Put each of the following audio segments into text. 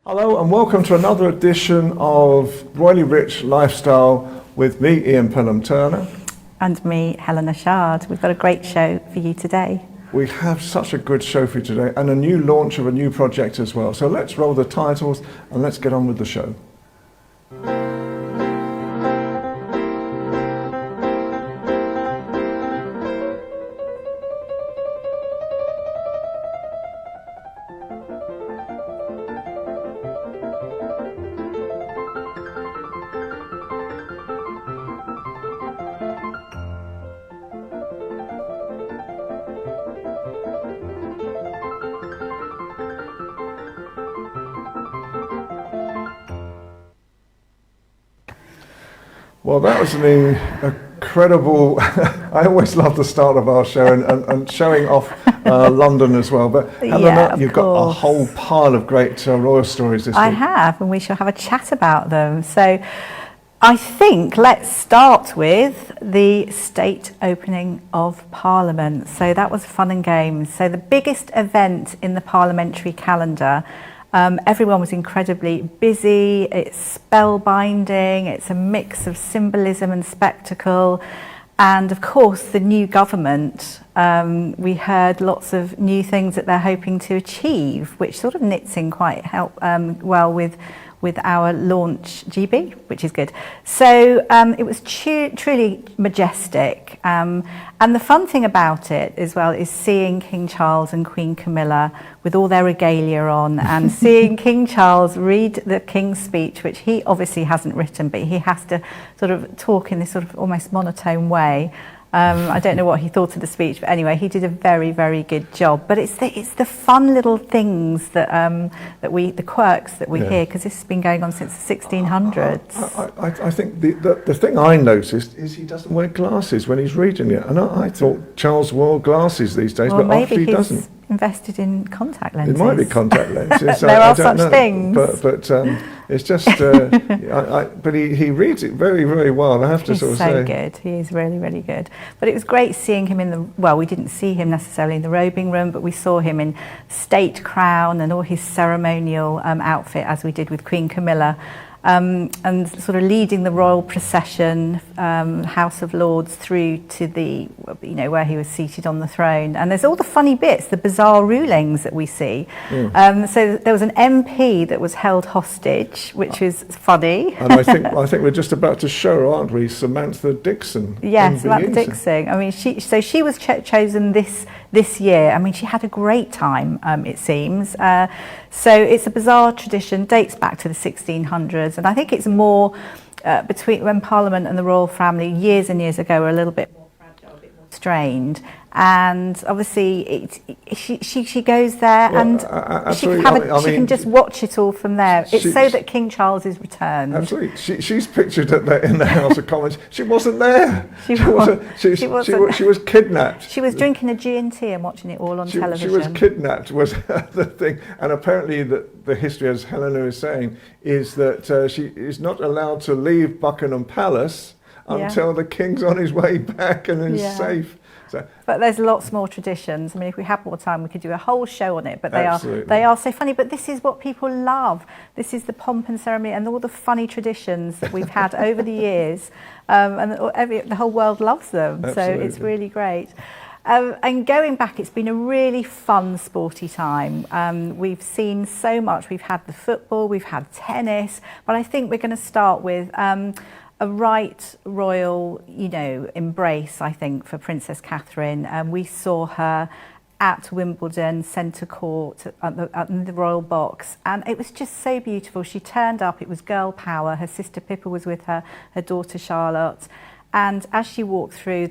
Hello and welcome to another edition of Royally Rich Lifestyle with me, Ian Pelham Turner. And me, Helena Chard. We've got a great show for you today. We have such a good show for you today and a new launch of a new project as well. So let's roll the titles and let's get on with the show. Well, that was an incredible, I always love the start of our show and showing off London as well. But Helena, you've got a whole pile of great royal stories this week. I have, and we shall have a chat about them. So I think let's start with the state opening of Parliament. So that was fun and games. So the biggest event in the parliamentary calendar. Everyone was incredibly busy, it's spellbinding, it's a mix of symbolism and spectacle, and of course the new government, we heard lots of new things that they're hoping to achieve, which sort of knits in quite well with our launch GB, which is good. So it was truly majestic, and the fun thing about it as well is seeing King Charles and Queen Camilla with all their regalia on and seeing King Charles read the King's speech, which he obviously hasn't written, but he has to sort of talk in this sort of almost monotone way. I don't know what he thought of the speech, but anyway, he did a very, very good job. But it's the fun little things that the quirks that we hear, because this has been going on since the 1600s. I think the thing I noticed is he doesn't wear glasses when he's reading it, and I thought Charles wore glasses these days, but obviously he doesn't. Invested in contact lenses. It might be contact lenses. There are such things. But it's just, but he reads it very, very well, I have to sort of say. He's so good. He is really, really good. But it was great seeing him we didn't see him necessarily in the robing room, but we saw him in state crown and all his ceremonial outfit, as we did with Queen Camilla. And sort of leading the royal procession, House of Lords, through to the, where he was seated on the throne. And there's all the funny bits, the bizarre rulings that we see. So there was an MP that was held hostage, which was funny. And I think we're just about to show, aren't we, Samantha Dixon? Yes, Samantha Dixon. I mean, she was chosen this year. I mean, she had a great time, it seems. So it's a bizarre tradition, dates back to the 1600s, and I think it's more between when Parliament and the royal family years and years ago were a little bit more fragile, a bit more strained. And obviously, she goes there, and she can just watch it all from there. It's so that King Charles is returned. Absolutely, she's pictured in the House of Commons. She wasn't there. She was kidnapped. She was drinking a G&T and watching it all on television. She was kidnapped, was the thing. And apparently, the history, as Helena is saying, is that she is not allowed to leave Buckingham Palace until the King's on his way back and is safe. So. But there's lots more traditions. I mean, if we had more time, we could do a whole show on it. But they are so funny. But this is what people love. This is the pomp and ceremony and all the funny traditions that we've had over the years, and the whole world loves them. Absolutely. So it's really great. And going back, it's been a really fun, sporty time. We've seen so much. We've had the football, we've had tennis, but I think we're going to start with a right royal, embrace, I think, for Princess Catherine. We saw her at Wimbledon, centre court, at the royal box, and it was just so beautiful. She turned up, it was girl power. Her sister Pippa was with her, her daughter Charlotte. And as she walked through,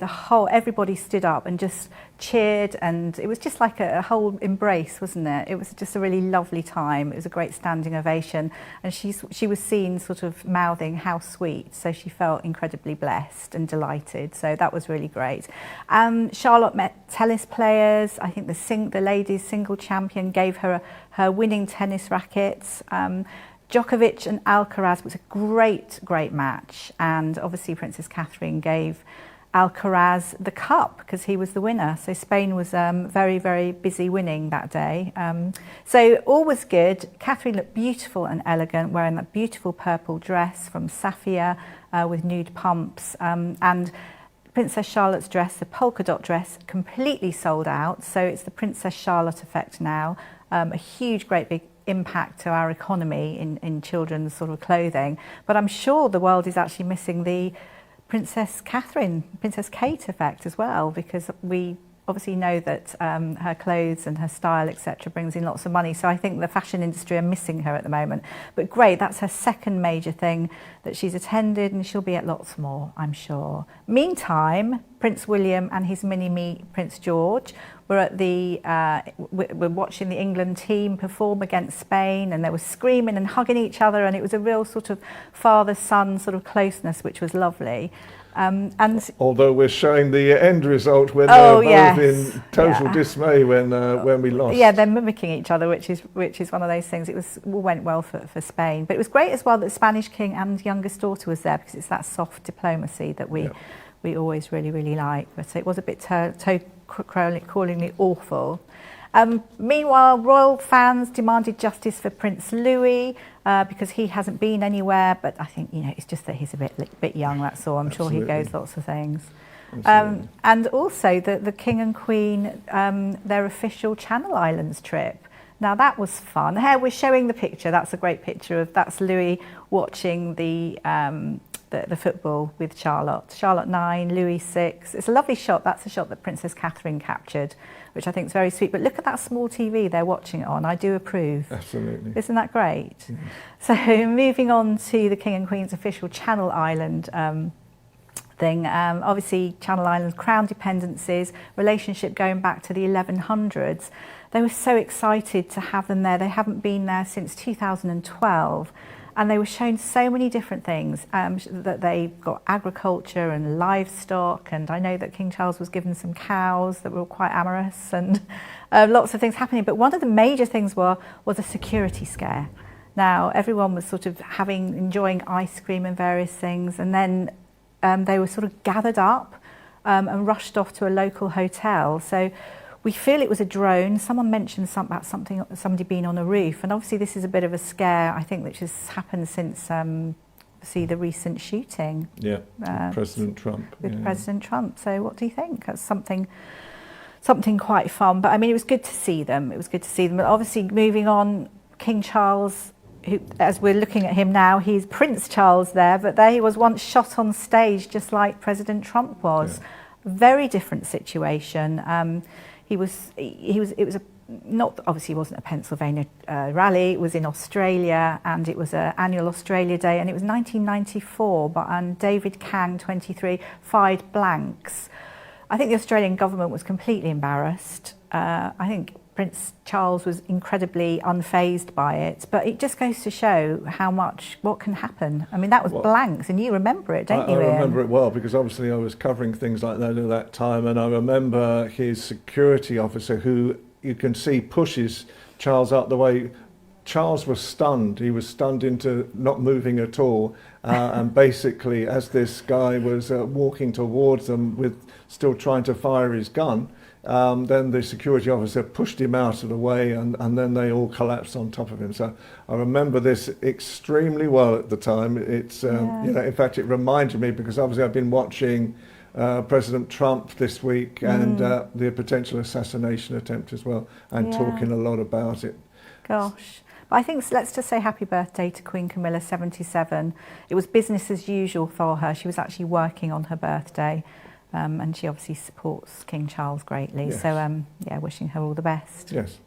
everybody stood up and just cheered, and it was just like a whole embrace, wasn't it? It was just a really lovely time. It was a great standing ovation, and she was seen sort of mouthing "how sweet," so she felt incredibly blessed and delighted. So that was really great. Charlotte met tennis players. I think the ladies' single champion gave her her winning tennis rackets. Djokovic and Alcaraz was a great match, and obviously Princess Catherine gave Alcaraz the cup because he was the winner. So Spain was very, very busy winning that day. So all was good. Catherine looked beautiful and elegant, wearing that beautiful purple dress from Safia with nude pumps. And Princess Charlotte's dress, the polka dot dress, completely sold out. So it's the Princess Charlotte effect now. A huge, great big impact to our economy in children's sort of clothing. But I'm sure the world is actually missing the Princess Kate effect as well, because we obviously know that her clothes and her style, etc., brings in lots of money. So I think the fashion industry are missing her at the moment. But great, that's her second major thing that she's attended, and she'll be at lots more, I'm sure. Meantime, Prince William and his mini-me, Prince George, were at we're watching the England team perform against Spain, and they were screaming and hugging each other, and it was a real sort of father-son sort of closeness, which was lovely. And although we're showing the end result when oh, they're both in total dismay when we lost. Yeah, they're mimicking each other, which is one of those things. It went well for Spain, but it was great as well that the Spanish king and youngest daughter was there, because it's that soft diplomacy that we always really, really like. But it was a bit callingly awful. Meanwhile, royal fans demanded justice for Prince Louis because he hasn't been anywhere. But I think, it's just that he's a bit young, that's all. I'm sure he goes lots of things. And also the King and Queen, their official Channel Islands trip. Now that was fun. Here we're showing the picture. That's a great picture that's Louis watching the football with Charlotte. Charlotte 9, Louis 6. It's a lovely shot. That's a shot that Princess Catherine captured, which I think is very sweet. But look at that small TV they're watching it on. I do approve. Absolutely. Isn't that great? Yeah. So moving on to the King and Queen's official Channel Island thing. Obviously, Channel Islands, crown dependencies, relationship going back to the 1100s. They were so excited to have them there. They haven't been there since 2012. And they were shown so many different things, that they got agriculture and livestock, and I know that King Charles was given some cows that were quite amorous, and lots of things happening. But one of the major things was a security scare. Now, everyone was sort of enjoying ice cream and various things, and then they were sort of gathered up and rushed off to a local hotel. So we feel it was a drone. Someone mentioned about somebody being on a roof, and obviously this is a bit of a scare, I think, which has happened since the recent shooting. Yeah, President Trump. President Trump. So what do you think? That's something quite fun. But I mean, it was good to see them. But obviously, moving on, King Charles, who, as we're looking at him now, he's Prince Charles there, but there he was once shot on stage, just like President Trump was. Yeah. Very different situation. It wasn't a Pennsylvania rally, it was in Australia, and it was an annual Australia Day, and it was 1994, and David Kang, 23, fired blanks. I think the Australian government was completely embarrassed. I think Prince Charles was incredibly unfazed by it, but it just goes to show what can happen. I mean, that was blanks, and you remember it, don't you, Ian? I remember it well, because obviously I was covering things like that at that time, and I remember his security officer, who you can see pushes Charles out the way. Charles was stunned. He was stunned into not moving at all, and basically, as this guy was walking towards them still trying to fire his gun, then the security officer pushed him out of the way, and then they all collapsed on top of him. So I remember this extremely well at the time. It's in fact, it reminded me, because obviously I've been watching President Trump this week, and the potential assassination attempt as well, and talking a lot about it. Gosh. But I think let's just say happy birthday to Queen Camilla, 77. It was business as usual for her. She was actually working on her birthday. And she obviously supports King Charles greatly. Yes. So, wishing her all the best. Yes.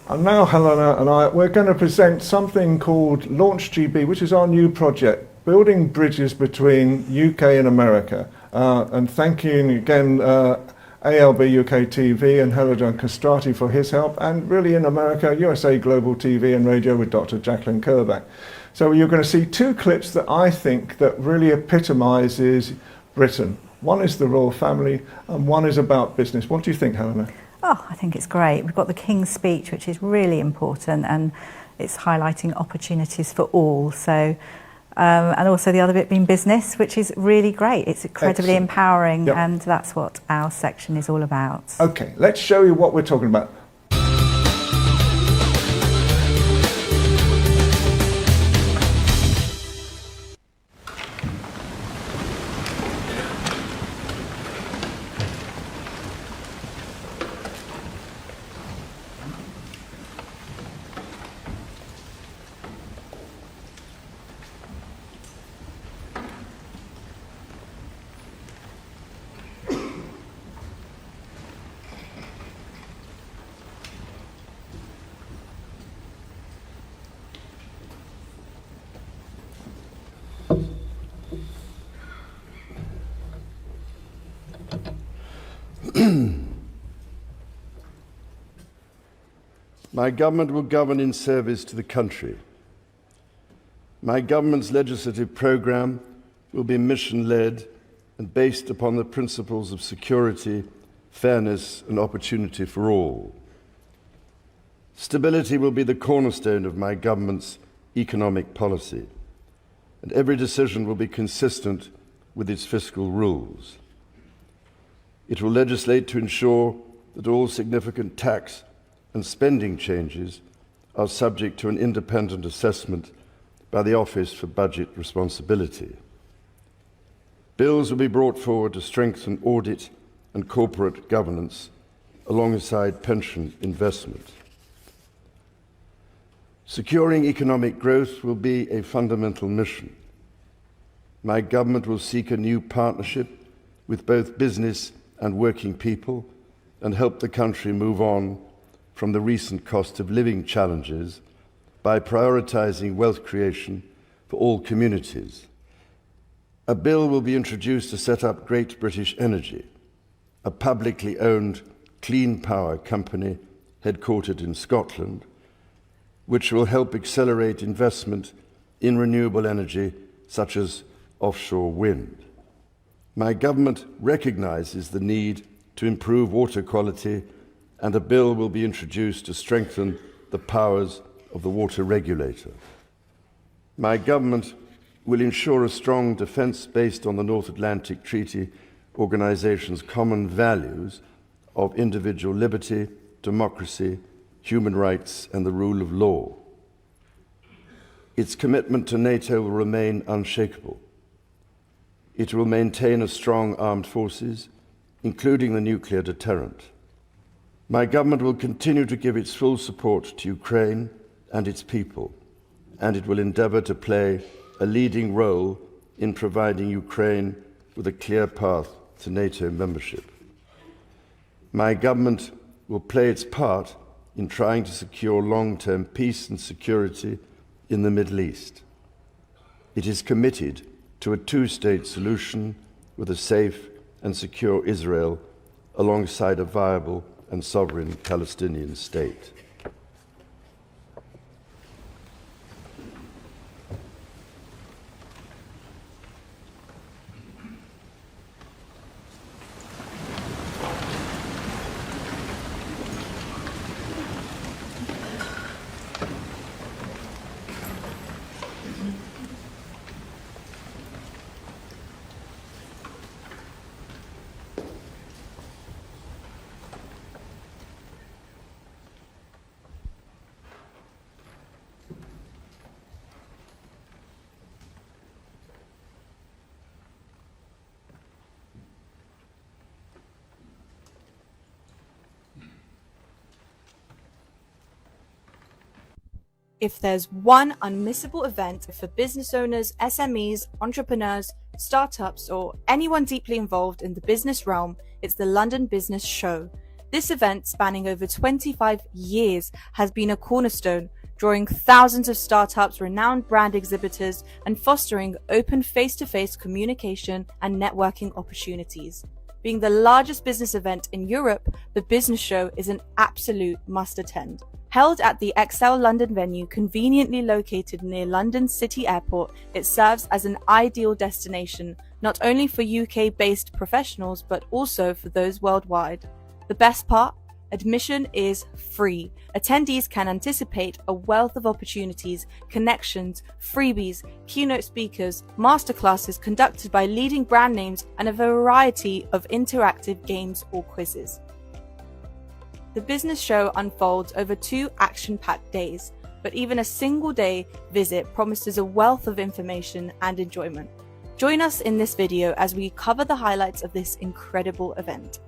And now Helena and we're going to present something called Launch GB, which is our new project, building bridges between UK and America. And thanking again ALB UK TV and Helena Castrati for his help, and really in America, USA Global TV and Radio with Dr. Jacqueline Kerback. So you're going to see two clips that I think that really epitomises Britain. One is the royal family, and one is about business. What do you think, Helena? Oh, I think it's great. We've got the King's speech, which is really important, and it's highlighting opportunities for all. So and also the other bit being business, which is really great. It's incredibly Excellent. empowering, Yep. and that's what our section is all about. Okay, let's show you what we're talking about. My government will govern in service to the country. My government's legislative programme will be mission-led and based upon the principles of security, fairness and opportunity for all. Stability will be the cornerstone of my government's economic policy, and every decision will be consistent with its fiscal rules. It will legislate to ensure that all significant tax and spending changes are subject to an independent assessment by the Office for Budget Responsibility. Bills will be brought forward to strengthen audit and corporate governance alongside pension investment. Securing economic growth will be a fundamental mission. My government will seek a new partnership with both business and working people and help the country move on from the recent cost of living challenges by prioritising wealth creation for all communities. A bill will be introduced to set up Great British Energy, a publicly owned clean power company headquartered in Scotland, which will help accelerate investment in renewable energy such as offshore wind. My government recognises the need to improve water quality, and a bill will be introduced to strengthen the powers of the water regulator. My government will ensure a strong defence based on the North Atlantic Treaty Organisation's common values of individual liberty, democracy, human rights and the rule of law. Its commitment to NATO will remain unshakable. It will maintain a strong armed forces, including the nuclear deterrent. My government will continue to give its full support to Ukraine and its people, and it will endeavour to play a leading role in providing Ukraine with a clear path to NATO membership. My government will play its part in trying to secure long-term peace and security in the Middle East. It is committed to a two-state solution with a safe and secure Israel alongside a viable and sovereign Palestinian state. If there's one unmissable event for business owners, SMEs, entrepreneurs, startups, or anyone deeply involved in the business realm, it's the London Business Show. This event, spanning over 25 years, has been a cornerstone, drawing thousands of startups, renowned brand exhibitors, and fostering open face-to-face communication and networking opportunities. Being the largest business event in Europe, the Business Show is an absolute must-attend. Held at the XL London venue, conveniently located near London City Airport, it serves as an ideal destination, not only for UK-based professionals, but also for those worldwide. The best part? Admission is free. Attendees can anticipate a wealth of opportunities, connections, freebies, keynote speakers, masterclasses conducted by leading brand names, and a variety of interactive games or quizzes. The business show unfolds over 2 action-packed days, but even a single day visit promises a wealth of information and enjoyment. Join us in this video as we cover the highlights of this incredible event.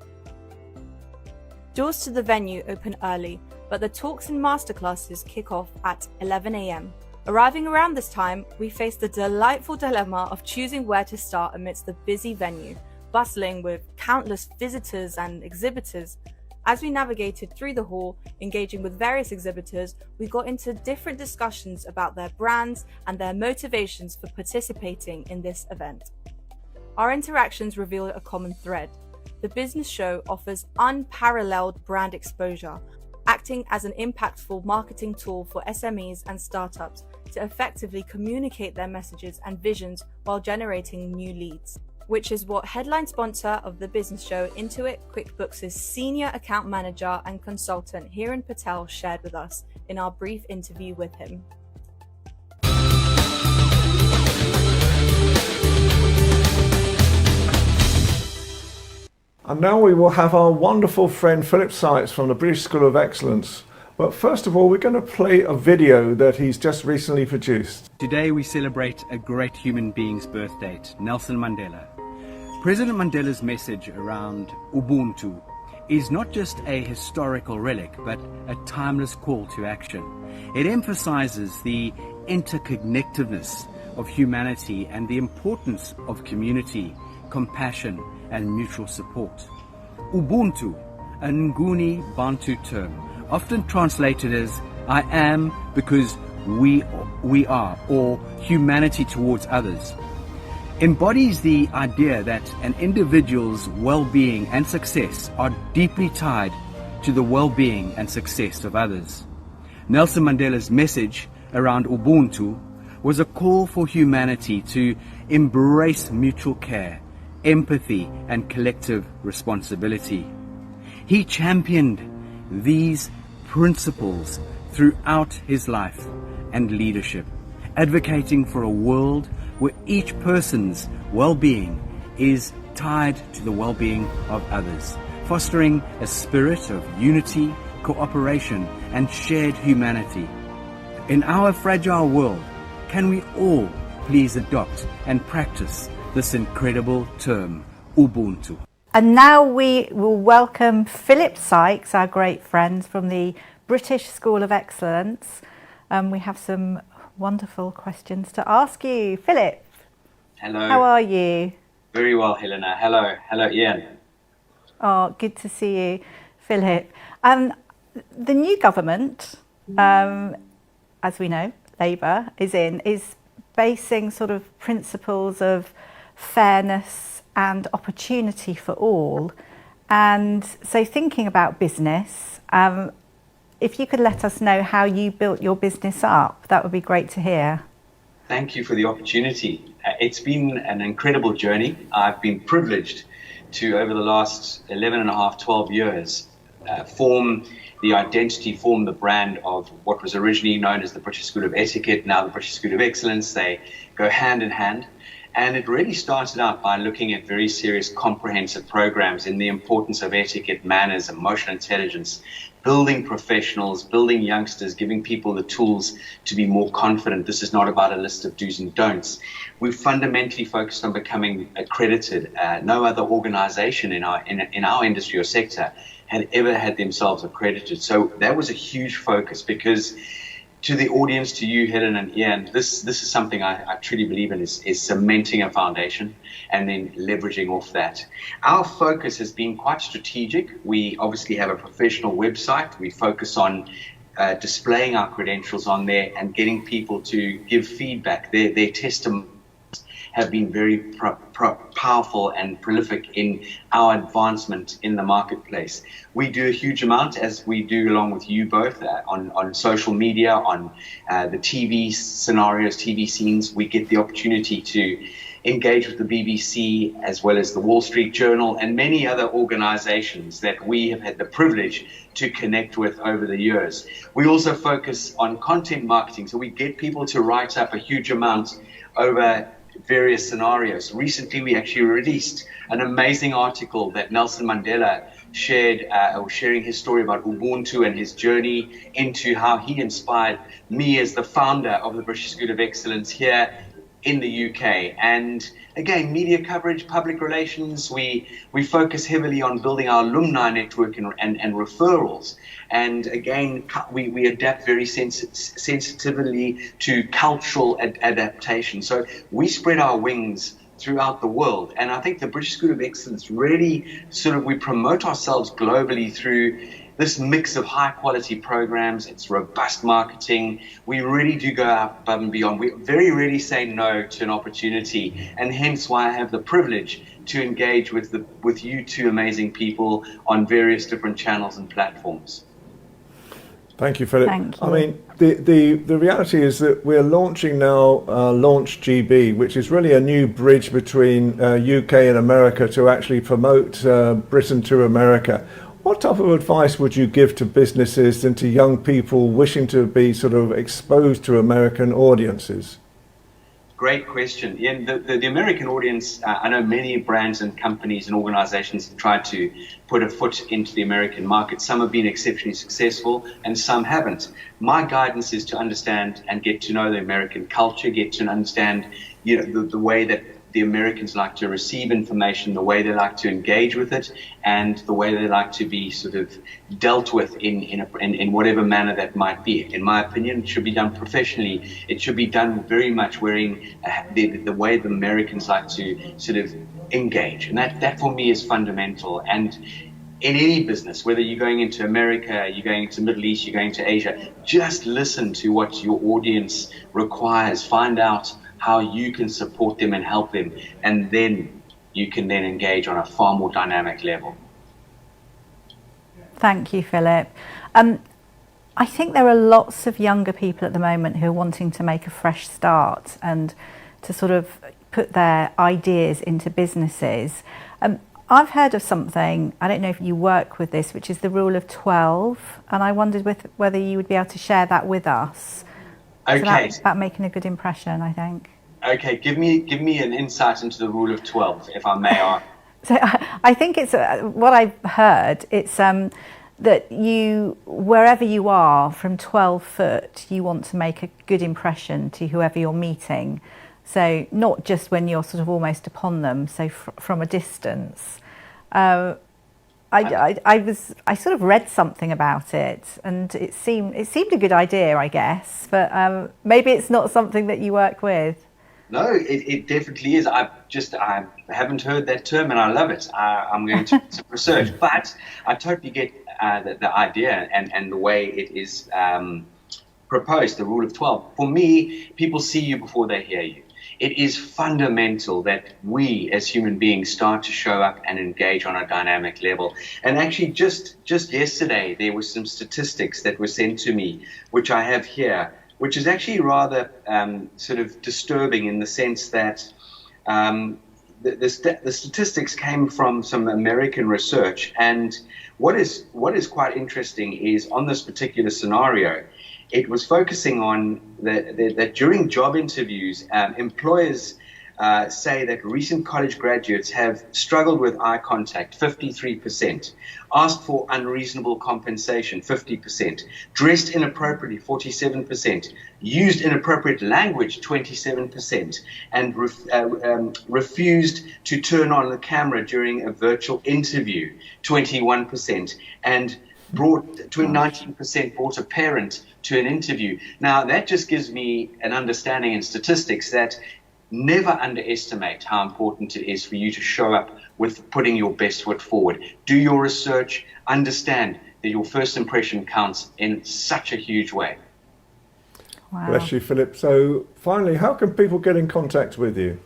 Doors to the venue open early, but the talks and masterclasses kick off at 11 a.m. Arriving around this time, we face the delightful dilemma of choosing where to start amidst the busy venue, bustling with countless visitors and exhibitors. As we navigated through the hall, engaging with various exhibitors, we got into different discussions about their brands and their motivations for participating in this event. Our interactions revealed a common thread. The business show offers unparalleled brand exposure, acting as an impactful marketing tool for SMEs and startups to effectively communicate their messages and visions while generating new leads, which is what headline sponsor of the business show, Intuit QuickBooks' Senior Account Manager and Consultant Hiren Patel shared with us in our brief interview with him. And now we will have our wonderful friend Philip Sykes from the British School of Excellence. But first of all, we're going to play a video that he's just recently produced. Today we celebrate a great human being's birth date, Nelson Mandela. President Mandela's message around Ubuntu is not just a historical relic, but a timeless call to action. It emphasizes the interconnectedness of humanity and the importance of community, compassion, and mutual support. Ubuntu, a Nguni Bantu term, often translated as I am because we are, or humanity towards others, embodies the idea that an individual's well-being and success are deeply tied to the well-being and success of others. Nelson Mandela's message around Ubuntu was a call for humanity to embrace mutual care, empathy, and collective responsibility. He championed these principles throughout his life and leadership, advocating for a world where each person's well-being is tied to the well-being of others, fostering a spirit of unity, cooperation, and shared humanity. In our fragile world, can we all please adopt and practice this incredible term, Ubuntu? And now we will welcome Philip Sykes, our great friend from the British School of Excellence. We have some wonderful questions to ask you. Philip. Hello. How are you? Very well, Helena. Hello. Hello, Ian. Oh, good to see you, Philip. The new government, as we know, Labour is basing sort of principles of fairness and opportunity for all. And so thinking about business, if you could let us know how you built your business up, that would be great to hear. Thank you for the opportunity. It's been an incredible journey. I've been privileged to, over the last 12 years, form the identity, form the brand of what was originally known as the British School of Etiquette, now the British School of Excellence. They go hand in hand. And it really started out by looking at very serious comprehensive programs in the importance of etiquette, manners, emotional intelligence, building professionals, building youngsters, giving people the tools to be more confident. This is not about a list of do's and don'ts. We've fundamentally focused on becoming accredited. No other organization in our industry or sector had ever had themselves accredited. So that was a huge focus, because to the audience, to you, Helen and Ian, this is something I truly believe in, is cementing a foundation and then leveraging off that. Our focus has been quite strategic. We obviously have a professional website. We focus on displaying our credentials on there and getting people to give feedback. Their testimonies have been very powerful and prolific in our advancement in the marketplace. We do a huge amount, as we do along with you both, on social media, on the TV scenarios, TV scenes. We get the opportunity to engage with the BBC as well as the Wall Street Journal and many other organizations that we have had the privilege to connect with over the years. We also focus on content marketing, so we get people to write up a huge amount over various scenarios. Recently, we actually released an amazing article that Nelson Mandela sharing his story about Ubuntu and his journey into how he inspired me as the founder of the British School of Excellence here in the UK. And again, media coverage, public relations, we focus heavily on building our alumni network and referrals. And again, we adapt very sensitively to cultural adaptation. So we spread our wings throughout the world. And I think the British School of Excellence really we promote ourselves globally through this mix of high quality programs. It's robust marketing. We really do go above and beyond. We very rarely say no to an opportunity, and hence why I have the privilege to engage with you two amazing people on various different channels and platforms. Thank you, Philip. Thank you. I mean, the reality is that we're launching now Launch GB, which is really a new bridge between UK and America to actually promote Britain to America. What type of advice would you give to businesses and to young people wishing to be sort of exposed to American audiences? Great question. Yeah, the American audience, I know many brands and companies and organizations have tried to put a foot into the American market. Some have been exceptionally successful and some haven't. My guidance is to understand and get to know the American culture, get to understand the way that the Americans like to receive information, the way they like to engage with it, and the way they like to be sort of dealt with in whatever manner that might be. In my opinion, it should be done professionally. It should be done very much wearing the way the Americans like to sort of engage. And that for me is fundamental. And in any business, whether you're going into America, you're going into the Middle East, you're going to Asia, just listen to what your audience requires. Find out how you can support them and help them, and then you can then engage on a far more dynamic level. Thank you, Philip. I think there are lots of younger people at the moment who are wanting to make a fresh start and to sort of put their ideas into businesses. I've heard of something, I don't know if you work with this, which is the rule of 12, and I wondered whether you would be able to share that with us. Okay. So that's about making a good impression, I think. Okay, give me an insight into the rule of 12, if I may. So I think it's what I've heard. It's that wherever you are, from 12 foot, you want to make a good impression to whoever you're meeting. So not just when you're sort of almost upon them. So from a distance. I sort of read something about it, and it seemed a good idea, I guess. But maybe it's not something that you work with. No, it definitely is. I haven't heard that term, and I love it. I'm going to research, but I totally get the idea and the way it is proposed. The rule of 12. For me, people see you before they hear you. It is fundamental that we as human beings start to show up and engage on a dynamic level. And actually just yesterday, there were some statistics that were sent to me, which I have here, which is actually rather sort of disturbing in the sense that the statistics came from some American research. And what is quite interesting is on this particular scenario, it was focusing on that during job interviews, employers say that recent college graduates have struggled with eye contact, 53%, asked for unreasonable compensation, 50%, dressed inappropriately, 47%, used inappropriate language, 27%, and refused to turn on the camera during a virtual interview, 21%, and 19% brought a parent to an interview. Now, that just gives me an understanding in statistics that never underestimate how important it is for you to show up with putting your best foot forward. Do your research, understand that your first impression counts in such a huge way. Wow. Bless you, Philip. So finally, how can people get in contact with you?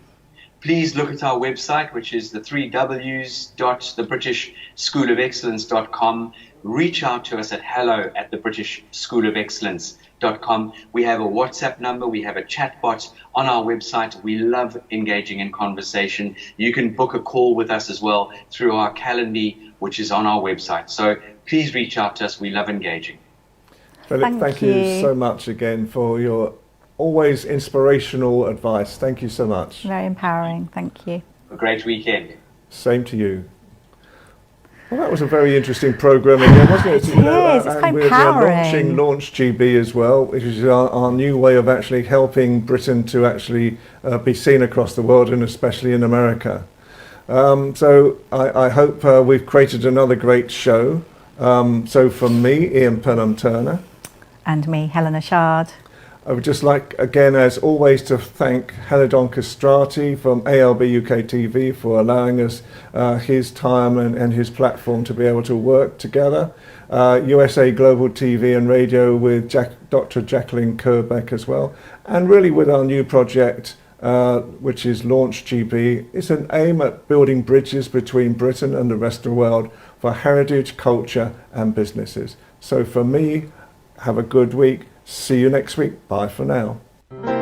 Please look at our website, which is the 3Ws.thebritishschoolofexcellence.com. Reach out to us at hello@thebritishschoolofexcellence.com. gmail.com. We have a WhatsApp number. We have a chat bot on our website. We love engaging in conversation. You can book a call with us as well through our calendar, which is on our website. So please reach out to us. We love engaging. Philip, thank you so much again for your always inspirational advice. Thank you so much. Very empowering. Thank you. A great weekend. Same to you. Well, that was a very interesting programme again, wasn't it? It is. It's quite empowering. We're launching Launch GB as well, which is our new way of actually helping Britain to actually be seen across the world, and especially in America. So I hope we've created another great show. So from me, Ian Pelham Turner. And me, Helena Chard. I would just like, again, as always, to thank Helena Castrati from ALB UK TV for allowing us his time and his platform to be able to work together. USA Global TV and Radio with Dr. Jacqueline Kerbeck as well. And really with our new project, which is Launch GB. It's an aim at building bridges between Britain and the rest of the world for heritage, culture and businesses. So for me, have a good week. See you next week. Bye for now.